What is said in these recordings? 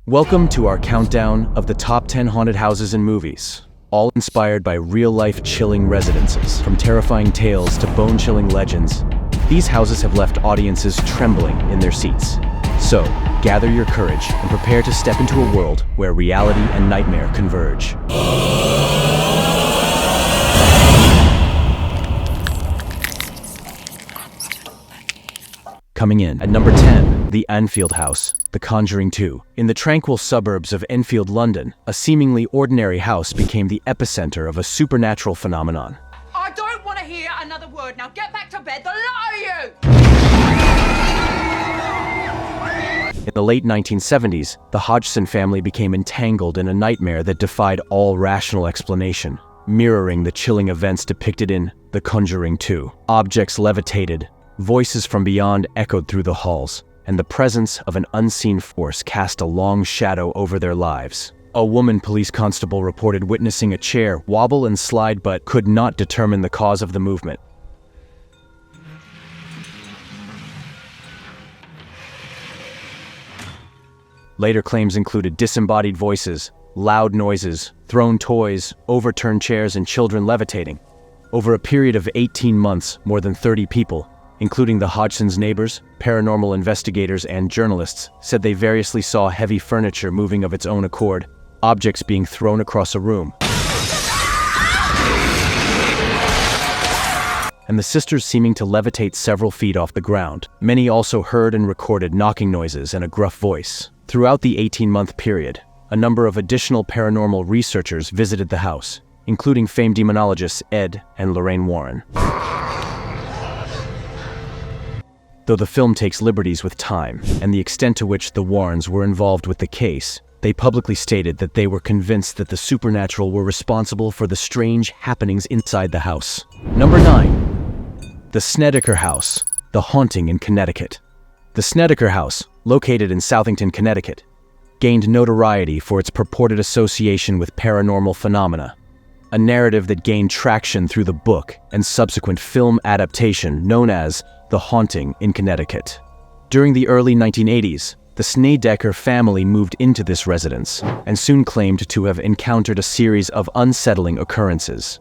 Welcome to our countdown of the top 10 haunted houses in movies, all inspired by real-life chilling residences. From terrifying tales to bone-chilling legends, these houses have left audiences trembling in their seats. So, gather your courage and prepare to step into a world where reality and nightmare converge. Coming in at number 10, the Anfield House, The Conjuring 2. In the tranquil suburbs of Enfield, London, a seemingly ordinary house became the epicenter of a supernatural phenomenon. I don't want to hear another word. Now get back to bed, the lot of you! In the late 1970s, the Hodgson family became entangled in a nightmare that defied all rational explanation, mirroring the chilling events depicted in The Conjuring 2. Objects levitated, voices from beyond echoed through the halls, and the presence of an unseen force cast a long shadow over their lives. A woman police constable reported witnessing a chair wobble and slide but could not determine the cause of the movement. Later claims included disembodied voices, loud noises, thrown toys, overturned chairs, and children levitating. Over a period of 18 months, more than 30 people, including the Hodgson's neighbors, paranormal investigators, and journalists, said they variously saw heavy furniture moving of its own accord, objects being thrown across a room. And the sisters seeming to levitate several feet off the ground. Many also heard and recorded knocking noises and a gruff voice. Throughout the 18-month period, a number of additional paranormal researchers visited the house, including famed demonologists Ed and Lorraine Warren. Though the film takes liberties with time and the extent to which the Warrens were involved with the case, they publicly stated that they were convinced that the supernatural were responsible for the strange happenings inside the house. Number 9. The Snedeker House, The Haunting in Connecticut. The Snedeker House, located in Southington, Connecticut, gained notoriety for its purported association with paranormal phenomena, a narrative that gained traction through the book and subsequent film adaptation known as The Haunting in Connecticut. During the early 1980s, the Snedeker family moved into this residence and soon claimed to have encountered a series of unsettling occurrences.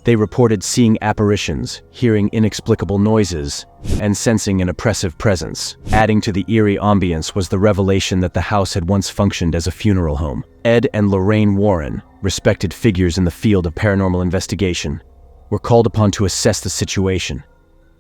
They reported seeing apparitions, hearing inexplicable noises, and sensing an oppressive presence. Adding to the eerie ambience was the revelation that the house had once functioned as a funeral home. Ed and Lorraine Warren, respected figures in the field of paranormal investigation, were called upon to assess the situation.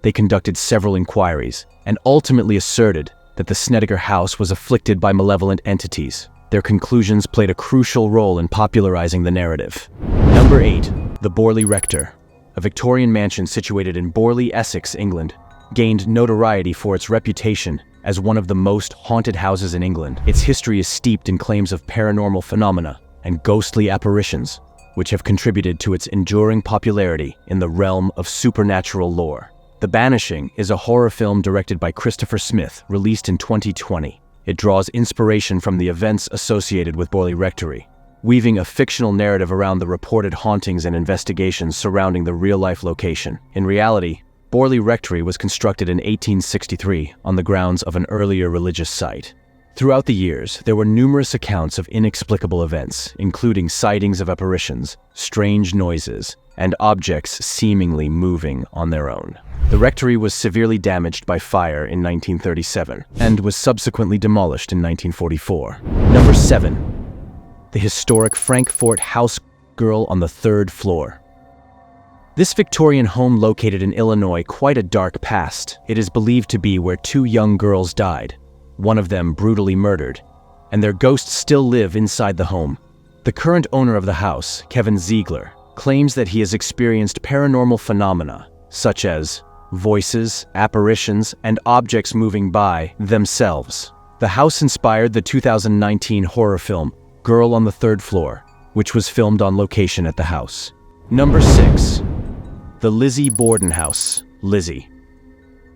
They conducted several inquiries and ultimately asserted that the Snedeker house was afflicted by malevolent entities. Their conclusions played a crucial role in popularizing the narrative. Number 8. The Borley Rector, a Victorian mansion situated in Borley, Essex, England, gained notoriety for its reputation as one of the most haunted houses in England. Its history is steeped in claims of paranormal phenomena and ghostly apparitions, which have contributed to its enduring popularity in the realm of supernatural lore. The Banishing is a horror film directed by Christopher Smith, released in 2020. It draws inspiration from the events associated with Borley Rectory, weaving a fictional narrative around the reported hauntings and investigations surrounding the real-life location. In reality, Borley Rectory was constructed in 1863 on the grounds of an earlier religious site. Throughout the years, there were numerous accounts of inexplicable events, including sightings of apparitions, strange noises, and objects seemingly moving on their own. The rectory was severely damaged by fire in 1937 and was subsequently demolished in 1944. Number 7. The historic Frankfort House Girl on the Third Floor. This Victorian home located in Illinois quite a dark past. It is believed to be where 2 young girls died, one of them brutally murdered, and their ghosts still live inside the home. The current owner of the house, Kevin Ziegler, claims that he has experienced paranormal phenomena, such as voices, apparitions, and objects moving by themselves. The house inspired the 2019 horror film Girl on the Third Floor, which was filmed on location at the house. Number 6. The Lizzy Borden House, Lizzy.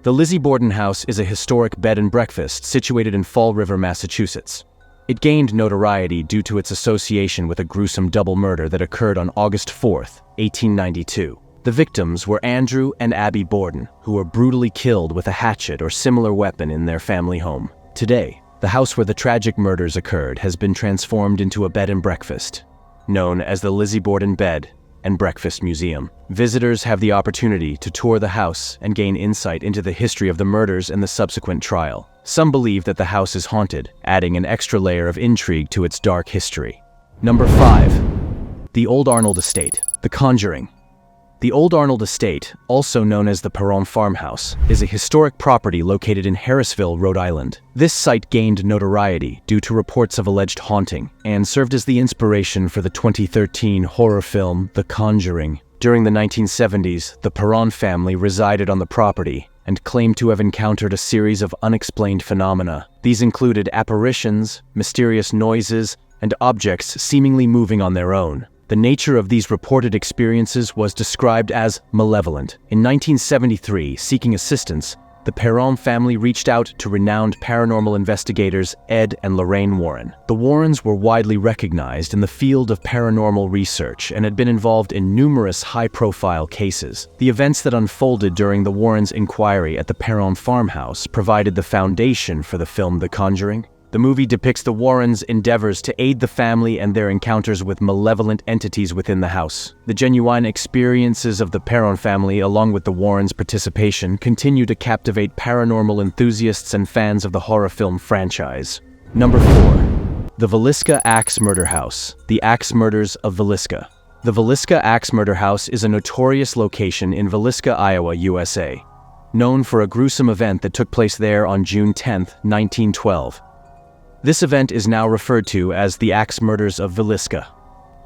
The Lizzy Borden House is a historic bed and breakfast situated in Fall River, Massachusetts. It gained notoriety due to its association with a gruesome double murder that occurred on August 4, 1892. The victims were Andrew and Abby Borden, who were brutally killed with a hatchet or similar weapon in their family home. Today, the house where the tragic murders occurred has been transformed into a bed and breakfast, known as the Lizzy Borden Bed and Breakfast Museum. Visitors have the opportunity to tour the house and gain insight into the history of the murders and the subsequent trial. Some believe that the house is haunted, adding an extra layer of intrigue to its dark history. Number 5. The Old Arnold Estate. The Conjuring. The Old Arnold Estate, also known as the Paranormal Farmhouse, is a historic property located in Harrisville, Rhode Island. This site gained notoriety due to reports of alleged haunting and served as the inspiration for the 2013 horror film The Conjuring. During the 1970s, the Perron family resided on the property and claimed to have encountered a series of unexplained phenomena. These included apparitions, mysterious noises, and objects seemingly moving on their own. The nature of these reported experiences was described as malevolent. In 1973, seeking assistance, the Perron family reached out to renowned paranormal investigators Ed and Lorraine Warren. The Warrens were widely recognized in the field of paranormal research and had been involved in numerous high-profile cases. The events that unfolded during the Warrens' inquiry at the Perron farmhouse provided the foundation for the film The Conjuring. The movie depicts the Warrens' endeavors to aid the family and their encounters with malevolent entities within the house. The genuine experiences of the Perron family, along with the Warrens' participation, continue to captivate paranormal enthusiasts and fans of the horror film franchise. Number 4. The Villisca Axe Murder House. The Axe Murders of Villisca. The Villisca Axe Murder House is a notorious location in Villisca, Iowa, USA, known for a gruesome event that took place there on June 10, 1912. This event is now referred to as the Axe Murders of Villisca.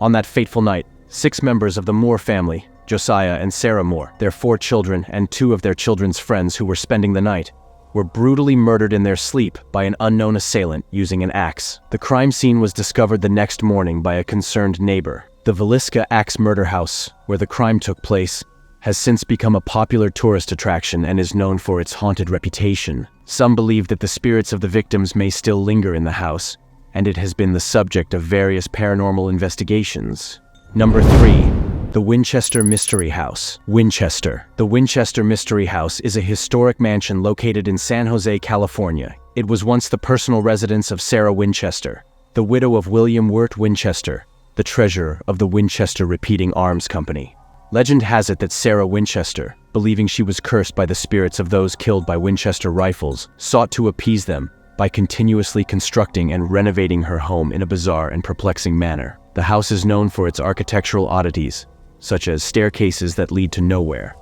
On that fateful night, 6 members of the Moore family, Josiah and Sarah Moore, their 4 children, and 2 of their children's friends who were spending the night, were brutally murdered in their sleep by an unknown assailant using an axe. The crime scene was discovered the next morning by a concerned neighbor. The Villisca Axe Murder House, where the crime took place, has since become a popular tourist attraction and is known for its haunted reputation. Some believe that the spirits of the victims may still linger in the house, and it has been the subject of various paranormal investigations. Number 3. The Winchester Mystery House. Winchester. The Winchester Mystery House is a historic mansion located in San Jose, California. It was once the personal residence of Sarah Winchester, the widow of William Wirt Winchester, the treasurer of the Winchester Repeating Arms Company. Legend has it that Sarah Winchester, believing she was cursed by the spirits of those killed by Winchester rifles, sought to appease them by continuously constructing and renovating her home in a bizarre and perplexing manner. The house is known for its architectural oddities, such as staircases that lead to nowhere,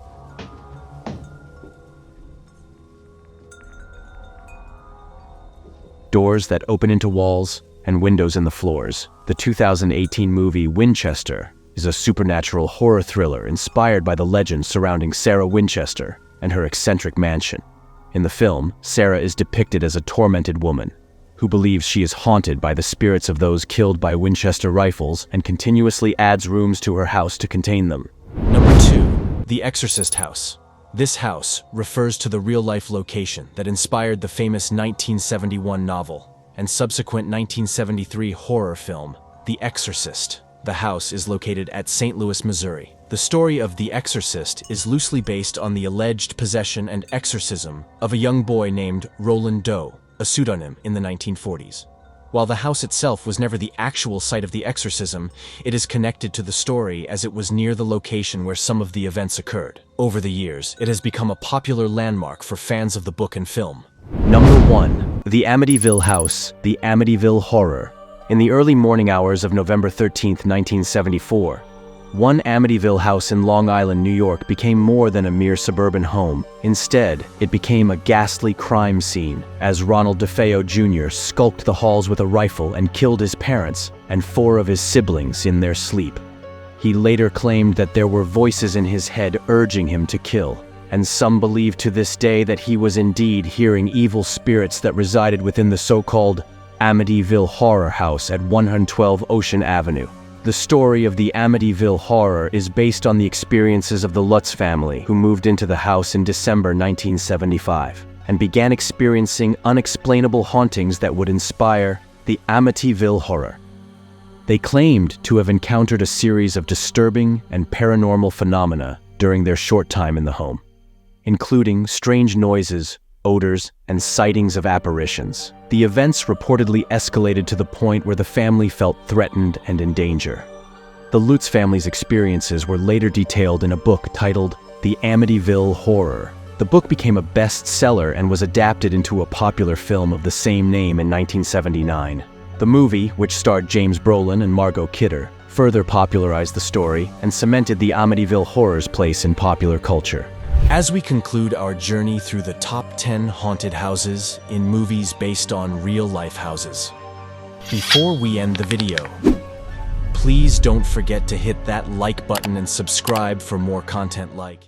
doors that open into walls, and windows in the floors. The 2018 movie Winchester is a supernatural horror thriller inspired by the legend surrounding Sarah Winchester and her eccentric mansion. In the film, Sarah is depicted as a tormented woman who believes she is haunted by the spirits of those killed by Winchester rifles and continuously adds rooms to her house to contain them. Number 2. The Exorcist House. This house refers to the real-life location that inspired the famous 1971 novel and subsequent 1973 horror film, The Exorcist. The house is located at St. Louis, Missouri. The story of The Exorcist is loosely based on the alleged possession and exorcism of a young boy named Roland Doe, a pseudonym in the 1940s. While the house itself was never the actual site of the exorcism, it is connected to the story as it was near the location where some of the events occurred. Over the years, it has become a popular landmark for fans of the book and film. Number 1. The Amityville House, the Amityville Horror. In the early morning hours of November 13, 1974, one Amityville house in Long Island, New York became more than a mere suburban home. Instead, it became a ghastly crime scene as Ronald DeFeo Jr. skulked the halls with a rifle and killed his parents and 4 of his siblings in their sleep. He later claimed that there were voices in his head urging him to kill, and some believe to this day that he was indeed hearing evil spirits that resided within the so-called Amityville Horror House at 112 Ocean Avenue. The story of the Amityville Horror is based on the experiences of the Lutz family, who moved into the house in December 1975 and began experiencing unexplainable hauntings that would inspire the Amityville Horror. They claimed to have encountered a series of disturbing and paranormal phenomena during their short time in the home, including strange noises, odors, and sightings of apparitions. The events reportedly escalated to the point where the family felt threatened and in danger. The Lutz family's experiences were later detailed in a book titled The Amityville Horror. The book became a bestseller and was adapted into a popular film of the same name in 1979. The movie, which starred James Brolin and Margot Kidder, further popularized the story and cemented the Amityville Horror's place in popular culture. As we conclude our journey through the top 10 haunted houses in movies based on real-life houses, before we end the video, please don't forget to hit that like button and subscribe for more content like